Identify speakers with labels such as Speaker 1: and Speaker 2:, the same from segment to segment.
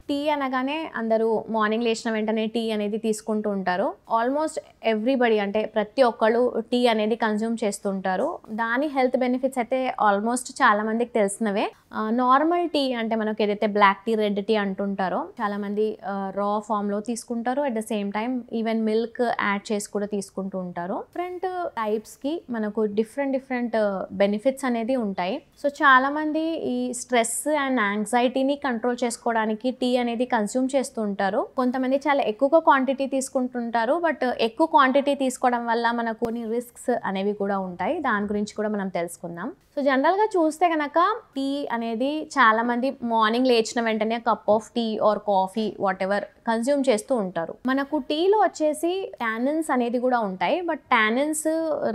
Speaker 1: Tea అనగానే అందరూ morning లేచిన వెంటనే టీ అనేది తీసుకుంటూ ఉంటారు. ఆల్మోస్ట్ ఎవ్రీబడి అంటే ప్రతి ఒక్కళ్ళు టీ అనేది కన్జ్యూమ్ చేస్తుంటారు. దాని హెల్త్ బెనిఫిట్స్ అయితే ఆల్మోస్ట్ చాలా మందికి తెలిసినవే. నార్మల్ టీ అంటే మనకు ఏదైతే బ్లాక్ టీ, రెడ్ టీ అంటుంటారో చాలామంది రా ఫామ్లో తీసుకుంటారు. At the same time even milk add చేసి కూడా తీసుకుంటూ ఉంటారు. డిఫరెంట్ టైప్స్కి మనకు డిఫరెంట్ బెనిఫిట్స్ అనేది ఉంటాయి. సో చాలామంది ఈ స్ట్రెస్ అండ్ యాంగ్జైటీని కంట్రోల్ చేసుకోవడానికి టీ అనేది కన్స్యూమ్ చేస్తూ ఉంటారు. కొంతమంది చాలా ఎక్కువ క్వాంటిటీ తీసుకుంటుంటారు. బట్ ఎక్కువ క్వాంటిటీ తీసుకోవడం వల్ల మనకు కొన్ని రిస్క్స్ అనేవి కూడా ఉంటాయి. దాని గురించి కూడా మనం తెలుసుకుందాం. సో జనరల్గా చూస్తే కనుక టీ అనేది చాలామంది మార్నింగ్ లేచిన వెంటనే cup of tea or coffee whatever consume చేస్తూ ఉంటారు. మనకు టీలో వచ్చేసి టానిన్స్ అనేది కూడా ఉంటాయి. బట్ టానిన్స్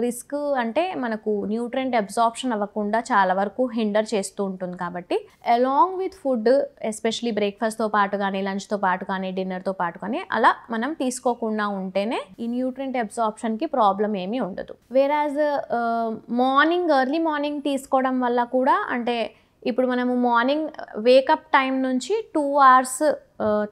Speaker 1: రిస్క్ అంటే మనకు న్యూట్రియంట్ అబ్జార్ప్షన్ అవ్వకుండా చాలా వరకు హిండర్ చేస్తూ ఉంటుంది. కాబట్టి అలాంగ్ విత్ ఫుడ్ ఎస్పెషలీ బ్రేక్ఫాస్ట్తో పాటు కానీ, లంచ్తో పాటు కానీ, డిన్నర్తో పాటు కానీ అలా మనం తీసుకోకుండా ఉంటేనే ఈ న్యూట్రియంట్ అబ్జార్ప్షన్కి ప్రాబ్లం ఏమీ ఉండదు. వేరాజ్ ఎర్లీ మార్నింగ్ తీసుకోవడం వల్ల కూడా అంటే ఇప్పుడు మనము మార్నింగ్ వేకప్ టైం నుంచి 2 hours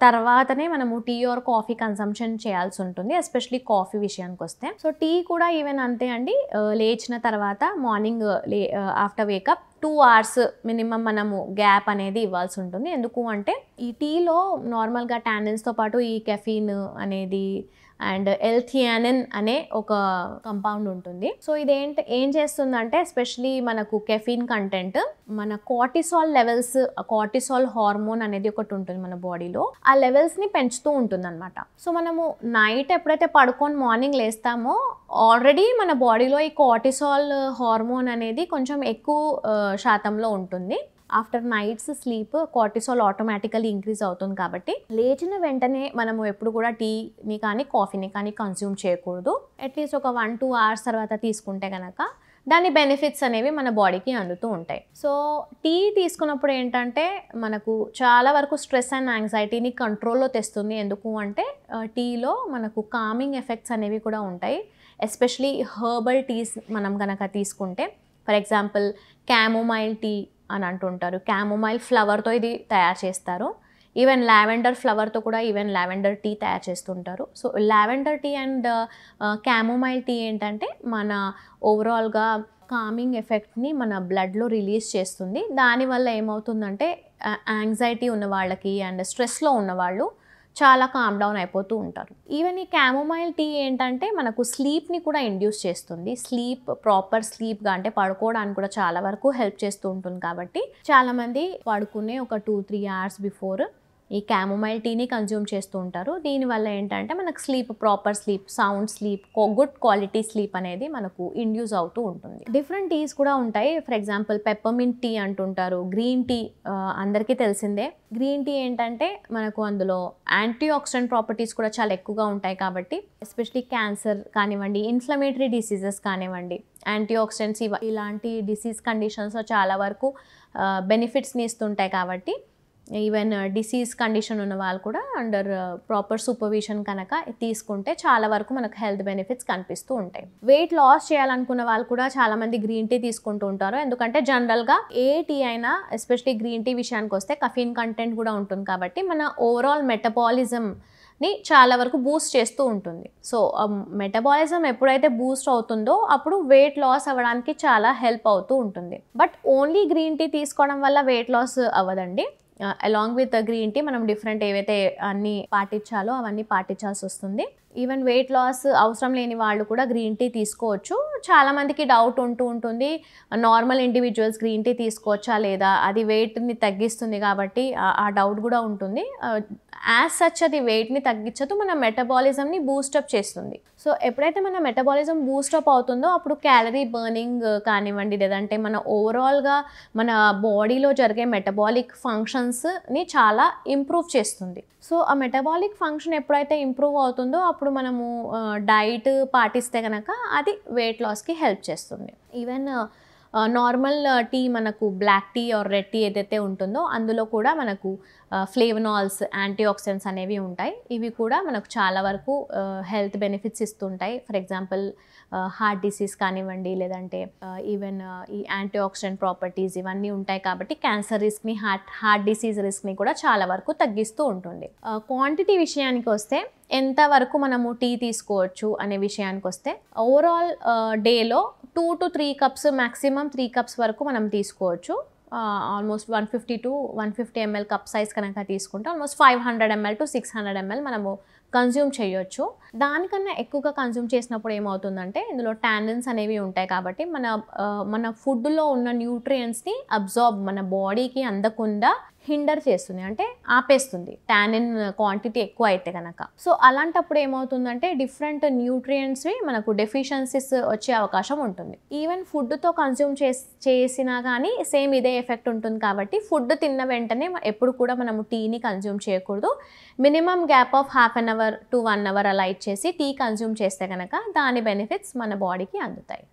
Speaker 1: తర్వాతనే మనము టీ ఆర్ కాఫీ కన్సంప్షన్ చేయాల్సి ఉంటుంది. ఎస్పెషలీ కాఫీ విషయానికి వస్తే. సో టీ కూడా ఈవెన్ అంతే అండి. లేచిన తర్వాత morning after wake up 2 hours minimum మనము గ్యాప్ అనేది ఇవ్వాల్సి ఉంటుంది. ఎందుకు అంటే ఈ టీలో నార్మల్గా టానిన్స్తో పాటు ఈ కెఫీన్ అనేది అండ్ ఎల్థియానిన్ అనే ఒక కంపౌండ్ ఉంటుంది. సో ఏం చేస్తుందంటే ఎస్పెషలీ మనకు కెఫీన్ కంటెంట్ మన కార్టిసాల్ హార్మోన్ అనేది ఒకటి ఉంటుంది మన బాడీలో. ఆ లెవెల్స్ని పెంచుతూ ఉంటుంది అనమాట. సో మనము నైట్ ఎప్పుడైతే పడుకొని మార్నింగ్ లేస్తామో ఆల్రెడీ మన బాడీలో ఈ కార్టిసాల్ హార్మోన్ అనేది కొంచెం ఎక్కువ శాతంలో ఉంటుంది. After nights sleep cortisol automatically increase అవుతుంది. కాబట్టి లేచిన వెంటనే మనము ఎప్పుడు కూడా టీని కానీ కాఫీని కానీ కన్స్యూమ్ చేయకూడదు. అట్లీస్ట్ ఒక 1-2 hours తర్వాత తీసుకుంటే కనుక దాని బెనిఫిట్స్ అనేవి మన బాడీకి అందుతూ ఉంటాయి. సో టీ తీసుకున్నప్పుడు ఏంటంటే మనకు చాలా వరకు స్ట్రెస్ అండ్ యాంగ్జైటీని కంట్రోల్లో తెస్తుంది. ఎందుకు అంటే టీలో మనకు కామింగ్ ఎఫెక్ట్స్ అనేవి కూడా ఉంటాయి. ఎస్పెషలీ హర్బల్ టీస్ మనం కనుక తీసుకుంటే ఫర్ ఎగ్జాంపుల్ క్యామోమైల్ టీ అని అంటుంటారు. క్యామోమైల్ ఫ్లవర్తో ఇది తయారు చేస్తారు. ఈవెన్ లావెండర్ ఫ్లవర్తో కూడా లావెండర్ టీ తయారు చేస్తుంటారు. So lavender tea and chamomile tea ఏంటంటే మన ఓవరాల్గా కామింగ్ ఎఫెక్ట్ని మన బ్లడ్లో రిలీజ్ చేస్తుంది. దానివల్ల ఏమవుతుందంటే యాంగ్జైటీ ఉన్న వాళ్ళకి అండ్ స్ట్రెస్లో ఉన్నవాళ్ళు చాలా కామ్ డౌన్ అయిపోతూ ఉంటారు. ఈవెన్ ఈ క్యామోమైల్ టీ ఏంటంటే మనకు స్లీప్ని కూడా ఇండ్యూస్ చేస్తుంది. ప్రాపర్ స్లీప్గా అంటే పడుకోవడానికి కూడా చాలా వరకు హెల్ప్ చేస్తూ ఉంటుంది. కాబట్టి చాలామంది పడుకునే ఒక 2-3 hours బిఫోర్ ఈ క్యామోమైల్ టీని కన్జ్యూమ్ చేస్తూ ఉంటారు. దీనివల్ల ఏంటంటే మనకు proper sleep, sound sleep, good quality sleep అనేది మనకు ఇండ్యూస్ అవుతూ ఉంటుంది. డిఫరెంట్ టీస్ కూడా ఉంటాయి. ఫర్ ఎగ్జాంపుల్ పెప్పర్మింట్ టీ అంటుంటారు. గ్రీన్ టీ అందరికీ తెలిసిందే. గ్రీన్ టీ ఏంటంటే మనకు అందులో యాంటీ ఆక్సిడెంట్ ప్రాపర్టీస్ కూడా చాలా ఎక్కువగా ఉంటాయి. కాబట్టి ఎస్పెషలీ క్యాన్సర్ కానివ్వండి, ఇన్ఫ్లమేటరీ డిసీజెస్ కానివ్వండి, యాంటీ ఆక్సిడెంట్స్ ఇలాంటి డిసీజ్ కండిషన్స్లో చాలా వరకు బెనిఫిట్స్ని ఇస్తుంటాయి. కాబట్టి ఈవెన్ డిసీజ్ కండిషన్ ఉన్న వాళ్ళు కూడా అండర్ ప్రాపర్ సూపర్విజన్ కనుక తీసుకుంటే చాలా వరకు మనకు హెల్త్ బెనిఫిట్స్ కనిపిస్తూ ఉంటాయి. వెయిట్ లాస్ చేయాలనుకున్న వాళ్ళు కూడా చాలామంది గ్రీన్ టీ తీసుకుంటూ ఉంటారు. ఎందుకంటే జనరల్గా ఏ టీ అయినా ఎస్పెషలీ గ్రీన్ టీ విషయానికి వస్తే కఫీన్ కంటెంట్ కూడా ఉంటుంది. కాబట్టి మన ఓవరాల్ మెటబాలిజంని చాలా వరకు బూస్ట్ చేస్తూ ఉంటుంది. సో మెటబాలిజం ఎప్పుడైతే బూస్ట్ అవుతుందో అప్పుడు వెయిట్ లాస్ అవ్వడానికి చాలా హెల్ప్ అవుతూ ఉంటుంది. బట్ ఓన్లీ గ్రీన్ టీ తీసుకోవడం వల్ల వెయిట్ లాస్ అవ్వదండి. అలాంగ్ విత్ గ్రీన్ టీ మనం డిఫరెంట్ ఏవైతే అన్నీ పాటించాలో అవన్నీ పాటించాల్సి వస్తుంది. ఈవెన్ వెయిట్ లాస్ అవసరం లేని వాళ్ళు కూడా గ్రీన్ టీ తీసుకోవచ్చు. చాలామందికి డౌట్ ఉంటుంది, నార్మల్ ఇండివిజువల్స్ గ్రీన్ టీ తీసుకోవచ్చా లేదా, అది వెయిట్ని తగ్గిస్తుంది కాబట్టి ఆ డౌట్ కూడా ఉంటుంది. యాజ్ సచ్ అది వెయిట్ని తగ్గించదు, మన మెటబాలిజంని బూస్టప్ చేస్తుంది. సో ఎప్పుడైతే మన మెటబాలిజం బూస్టప్ అవుతుందో అప్పుడు క్యాలరీ బర్నింగ్ కానివ్వండి, లేదంటే మన ఓవరాల్గా మన బాడీలో జరిగే మెటబాలిక్ ఫంక్షన్స్ని చాలా ఇంప్రూవ్ చేస్తుంది. సో ఆ మెటబాలిక్ ఫంక్షన్ ఎప్పుడైతే ఇంప్రూవ్ అవుతుందో అప్పుడు మనము డైట్ పాటిస్తే కనుక అది వెయిట్ లాస్కి హెల్ప్ చేస్తుంది. ఈవెన్ నార్మల్ టీ మనకు black tea or red tea ఏదైతే ఉంటుందో అందులో కూడా మనకు ఫ్లేవనాల్స్, యాంటీ ఆక్సిడెంట్స్ అనేవి ఉంటాయి. ఇవి కూడా మనకు చాలా వరకు హెల్త్ బెనిఫిట్స్ ఇస్తుంటాయి. ఫర్ ఎగ్జాంపుల్ హార్ట్ డిసీజ్ కానివ్వండి, లేదంటే ఈవెన్ ఈ యాంటీ ఆక్సిడెంట్ ప్రాపర్టీస్ ఇవన్నీ ఉంటాయి కాబట్టి క్యాన్సర్ రిస్క్ని, హార్ట్ డిసీజ్ రిస్క్ని కూడా చాలా వరకు తగ్గిస్తూ ఉంటుంది. క్వాంటిటీ విషయానికి వస్తే ఎంతవరకు మనము టీ తీసుకోవచ్చు అనే విషయానికి వస్తే ఓవరాల్ డేలో 2 to 3 కప్స్, మ్యాక్సిమం 3 కప్స్ వరకు మనం తీసుకోవచ్చు. Almost 150 to 150 ml cup size కనుక తీసుకుంటే ఆల్మోస్ట్ 500 ml to 600 ml మనము కన్జ్యూమ్ చేయొచ్చు. దానికన్నా ఎక్కువగా కన్జ్యూమ్ చేసినప్పుడు ఏమవుతుందంటే ఇందులో టానిన్స్ అనేవి ఉంటాయి కాబట్టి మన ఫుడ్లో ఉన్న న్యూట్రియంట్స్ని అబ్జార్బ్ మన బాడీకి అందకుండా హిండర్ చేస్తుంది, అంటే ఆపేస్తుంది టానిన్ క్వాంటిటీ ఎక్కువ అయితే కనుక. సో అలాంటప్పుడు ఏమవుతుందంటే డిఫరెంట్ న్యూట్రియంట్స్వి మనకు డెఫిషియన్సీస్ వచ్చే అవకాశం ఉంటుంది. ఈవెన్ ఫుడ్తో కన్జ్యూమ్ చేసినా కానీ సేమ్ ఇదే ఎఫెక్ట్ ఉంటుంది కాబట్టి ఫుడ్ తిన్న వెంటనే ఎప్పుడు కూడా మనము టీని కన్జ్యూమ్ చేయకూడదు. Minimum gap of ½ an hour to 1 hour అలా ఇచ్చేసి టీ కన్జ్యూమ్ చేస్తే కనుక దాని బెనిఫిట్స్ మన బాడీకి అందుతాయి.